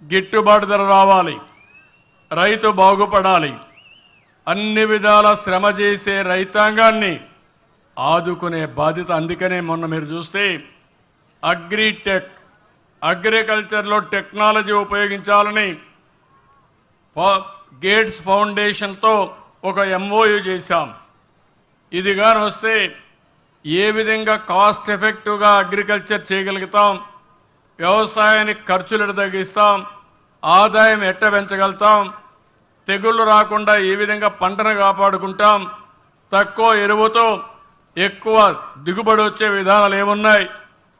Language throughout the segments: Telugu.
గిట్టుబాటు ధర రావాలి, రైతు బాగుపడాలి. అన్ని విధాల శ్రమ చేసే రైతాంగాన్ని ఆదుకునే బాధ్యత. అందుకనే మొన్న మీరు చూస్తే అగ్రిటెక్, అగ్రికల్చర్లో టెక్నాలజీ ఉపయోగించాలని గేట్స్ ఫౌండేషన్తో ఒక ఎంఓయూ చేశాం. ఇది కానీ వస్తే ఏ విధంగా కాస్ట్ ఎఫెక్టివ్గా అగ్రికల్చర్ చేయగలుగుతాం, వ్యవసాయానికి ఖర్చులు తగ్గిస్తాం, ఆదాయం ఎట్ట పెంచగలుగుతాం, తెగుళ్ళు రాకుండా ఏ విధంగా పంటను కాపాడుకుంటాం, తక్కువ ఎరువుతో ఎక్కువ దిగుబడి వచ్చే విధానాలు ఏమున్నాయి,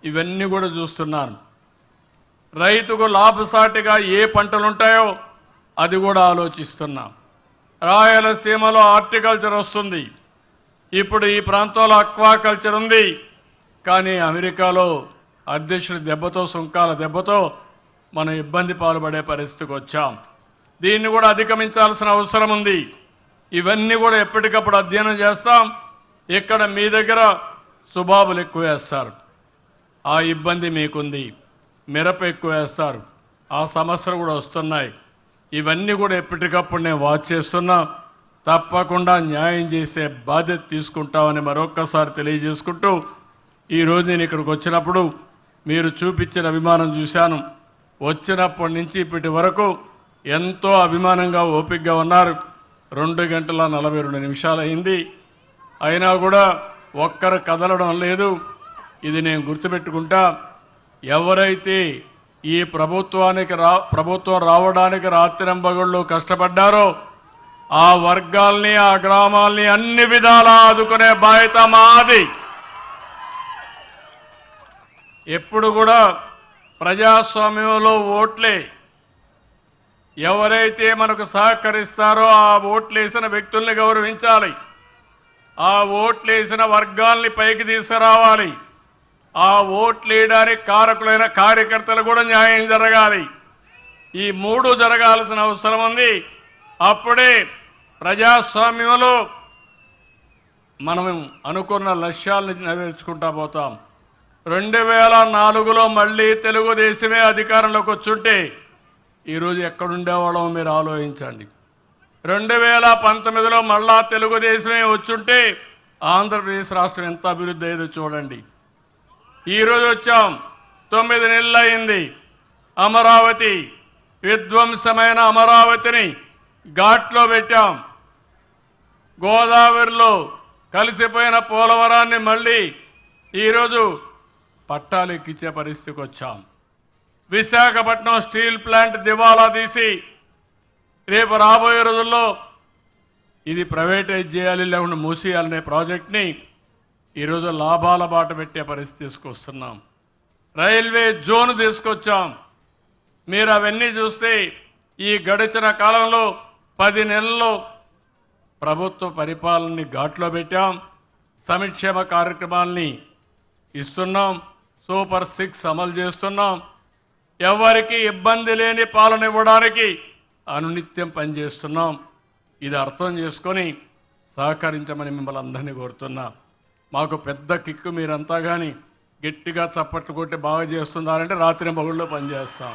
ఇవన్నీ కూడా చూస్తున్నాను. రైతుకు లాభసాటిగా ఏ పంటలు ఉంటాయో అది కూడా ఆలోచిస్తున్నాం. రాయలసీమలో హార్టికల్చర్ వస్తుంది, ఇప్పుడు ఈ ప్రాంతంలో అక్వాకల్చర్ ఉంది. కానీ అమెరికాలో అధ్యక్షుడి దెబ్బతో, సుంకాల దెబ్బతో మనం ఇబ్బంది పాల్పడే పరిస్థితికి వచ్చాం. దీన్ని కూడా అధిగమించాల్సిన అవసరం ఉంది. ఇవన్నీ కూడా ఎప్పటికప్పుడు అధ్యయనం చేస్తాం. ఇక్కడ మీ దగ్గర సుబాబులు ఎక్కువ వేస్తారు, ఆ ఇబ్బంది మీకుంది. మిరప ఎక్కువ వేస్తారు, ఆ సమస్యలు కూడా వస్తున్నాయి. ఇవన్నీ కూడా ఎప్పటికప్పుడు నేను వాచ్ చేస్తున్నా. తప్పకుండా న్యాయం చేసే బాధ్యత తీసుకుంటామని మరొక్కసారి తెలియజేసుకుంటూ, ఈరోజు నేను ఇక్కడికి వచ్చినప్పుడు మీరు చూపించిన అభిమానం చూశాను. వచ్చినప్పటి నుంచి ఇప్పటి వరకు ఎంతో అభిమానంగా ఓపికగా ఉన్నారు. 2 గంటల 42 నిమిషాలు అయింది, అయినా కూడా ఒక్కరు కదలడం లేదు. ఇది నేను గుర్తుపెట్టుకుంటా. ఎవరైతే ఈ ప్రభుత్వం రావడానికి రాత్రింబగళ్ళు కష్టపడ్డారో ఆ వర్గాల్ని, ఆ గ్రామాల్ని అన్ని విధాలా ఆదుకునే బాధ్యత మాది. ఎప్పుడు కూడా ప్రజాస్వామ్యంలో ఓట్లే, ఎవరైతే మనకు సహకరిస్తారో ఆ ఓట్లేసిన వ్యక్తుల్ని గౌరవించాలి, ఆ ఓట్లేసిన వర్గాల్ని పైకి తీసుకురావాలి, ఆ ఓట్లేయడానికి కారకులైన కార్యకర్తలు కూడా న్యాయం జరగాలి. ఈ 3 జరగాల్సిన అవసరం ఉంది. అప్పుడే ప్రజాస్వామ్యంలో మనం అనుకున్న లక్ష్యాలను నెరవేర్చుకుంటా పోతాం. 2004లో మళ్ళీ తెలుగుదేశమే అధికారంలోకి వచ్చుంటే ఈరోజు ఎక్కడుండేవాళ్ళం మీరు ఆలోచించండి. 2019లో మళ్ళా తెలుగుదేశమే వచ్చుంటే ఆంధ్రప్రదేశ్ రాష్ట్రం ఎంత అభివృద్ధి అయ్యేదో చూడండి. ఈరోజు వచ్చాం, 9 నెలలు అయింది. అమరావతి, విధ్వంసమైన అమరావతిని ఘాట్లో పెట్టాం. గోదావరిలో కలిసిపోయిన పోలవరాన్ని మళ్ళీ ఈరోజు పట్టాలెక్కించే పరిస్థితికి వచ్చాం. విశాఖపట్నం స్టీల్ ప్లాంట్ దివాలా తీసి రేపు రాబోయే రోజుల్లో ఇది ప్రైవేటైజ్ చేయాలి, లేకుండా మూసేయాలనే ప్రాజెక్ట్ని ఈరోజు లాభాల బాట పెట్టే పరిస్థితి తీసుకొస్తున్నాం. రైల్వే జోన్ తీసుకొచ్చాం. మీరు అవన్నీ చూస్తే ఈ గడిచిన కాలంలో 10 నెలల్లో ప్రభుత్వ పరిపాలనని ఘాట్లో పెట్టాం. సంక్షేమ కార్యక్రమాలని ఇస్తున్నాం. సూపర్ 6 అమలు చేస్తున్నాం. ఎవరికి ఇబ్బంది లేని పాలన ఇవ్వడానికి అనునిత్యం పనిచేస్తున్నాం. ఇది అర్థం చేసుకొని సహకరించమని మిమ్మల్ని అందరినీ కోరుతున్నా. మాకు పెద్ద కిక్కు మీరంతా కానీ గట్టిగా చప్పట్లు కొట్టి బాగా చేస్తున్నారంటే రాత్రి మగుళ్ళలో పనిచేస్తాం.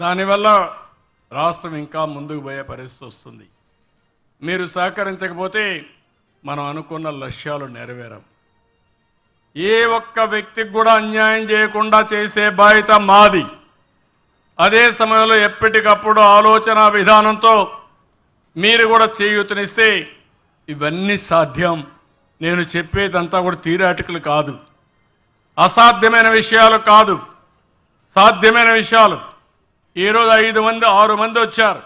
దానివల్ల రాష్ట్రం ఇంకా ముందుకు పోయే పరిస్థితి వస్తుంది. మీరు సహకరించకపోతే మనం అనుకున్న లక్ష్యాలు నెరవేరం. ఏ ఒక్క వ్యక్తికి కూడా అన్యాయం చేయకుండా చేసే బాధ్యత మాది. అదే సమయంలో ఎప్పటికప్పుడు ఆలోచన విధానంతో మీరు కూడా చేయూతనిస్తే ఇవన్నీ సాధ్యం. నేను చెప్పేదంతా కూడా థియరిటికల్ కాదు, అసాధ్యమైన విషయాలు కాదు, సాధ్యమైన విషయాలు. ఈరోజు 5 మంది 6 మంది వచ్చారు,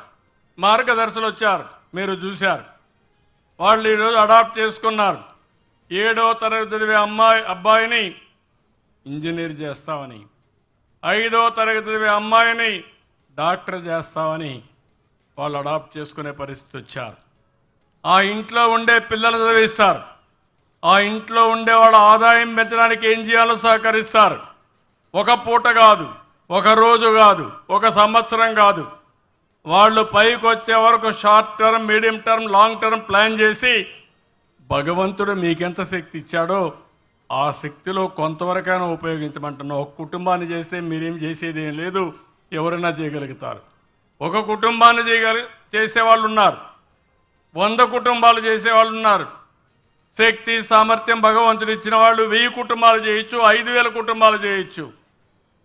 మార్గదర్శులు వచ్చారు, మీరు చూశారు. వాళ్ళు ఈరోజు అడాప్ట్ చేసుకున్నారు. 7వ తరగతి చదివే అబ్బాయిని ఇంజనీర్ చేస్తామని, 5వ తరగతి చదివే అమ్మాయిని డాక్టర్ చేస్తామని వాళ్ళు అడాప్ట్ చేసుకునే పరిస్థితి వచ్చారు. ఆ ఇంట్లో ఉండే పిల్లలు చదివిస్తారు. ఆ ఇంట్లో ఉండే వాళ్ళ ఆదాయం పెంచడానికి ఏం చేయాలో సహకరిస్తారు. ఒక పూట కాదు, ఒక రోజు కాదు, ఒక సంవత్సరం కాదు, వాళ్ళు పైకి వచ్చే వరకు short term, medium term, long term plan చేసి భగవంతుడు మీకెంత శక్తి ఇచ్చాడో ఆ శక్తిలో కొంతవరకైనా ఉపయోగించమంటున్నా. ఒక కుటుంబాన్ని చేస్తే మీరేం చేసేది ఏం లేదు, ఎవరైనా చేయగలుగుతారు. ఒక కుటుంబాన్ని చేసేవాళ్ళు ఉన్నారు, 100 కుటుంబాలు చేసేవాళ్ళు ఉన్నారు. శక్తి సామర్థ్యం భగవంతుడు ఇచ్చిన వాళ్ళు 1000 కుటుంబాలు చేయొచ్చు, 5000 కుటుంబాలు చేయొచ్చు.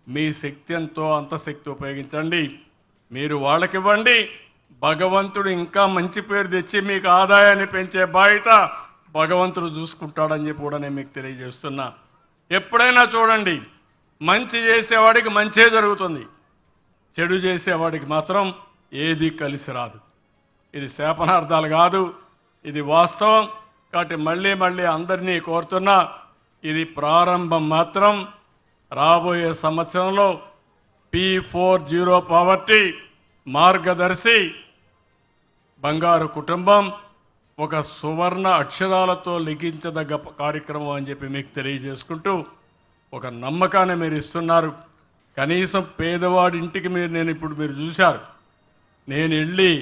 మీ శక్తి ఎంతో అంత శక్తి ఉపయోగించండి, మీరు వాళ్ళకివ్వండి. భగవంతుడు ఇంకా మంచి పేరు తెచ్చి మీకు ఆదాయాన్ని పెంచే బాధ్యత భగవంతుడు చూసుకుంటాడని చెప్పి కూడా నేను మీకు తెలియజేస్తున్నా. ఎప్పుడైనా చూడండి, మంచి చేసేవాడికి మంచే జరుగుతుంది, చెడు చేసేవాడికి మాత్రం ఏది కలిసి రాదు. ఇది శాపనార్థాలు కాదు, ఇది వాస్తవం. కాబట్టి మళ్ళీ మళ్ళీ అందరినీ కోరుతున్నా, ఇది ప్రారంభం మాత్రం. రాబోయే సంవత్సరంలో P40 పావర్టీ మార్గదర్శి బంగారు కుటుంబం ఒక సువర్ణ అక్షరాలతో లిఖించదగ్గ కార్యక్రమం అని చెప్పి మీకు తెలియజేసుకుంటూ, ఒక నమ్మకాన్ని మీరు ఇస్తున్నారు. కనీసం పేదవాడి ఇంటికి నేను ఇప్పుడు మీరు చూశారు, నేను వెళ్ళి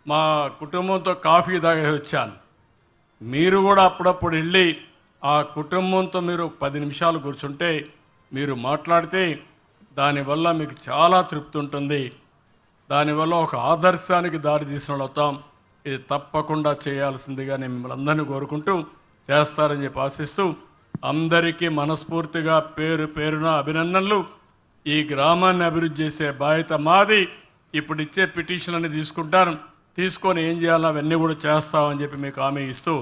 మా కుటుంబంతో కాఫీ తాగి వచ్చాను. మీరు కూడా అప్పుడప్పుడు వెళ్ళి ఆ కుటుంబంతో మీరు 10 నిమిషాలు కూర్చుంటే, మీరు మాట్లాడితే దానివల్ల మీకు చాలా తృప్తి ఉంటుంది. దానివల్ల ఒక ఆదర్శానికి దారి తీసిన వాళ్ళు అవుతాం. ఇది తప్పకుండా చేయాల్సిందిగా నేను మిమ్మల్ని అందరినీ కోరుకుంటూ చేస్తారని చెప్పి ఆశిస్తూ, అందరికీ మనస్ఫూర్తిగా పేరు పేరున అభినందనలు. ఈ గ్రామాన్ని అభివృద్ధి చేసే బాధ్యత మాది. ఇప్పుడు ఇచ్చే పిటిషన్ అని తీసుకుంటాను, తీసుకొని ఏం చేయాలో అవన్నీ కూడా చేస్తామని చెప్పి మీకు హామీ ఇస్తూ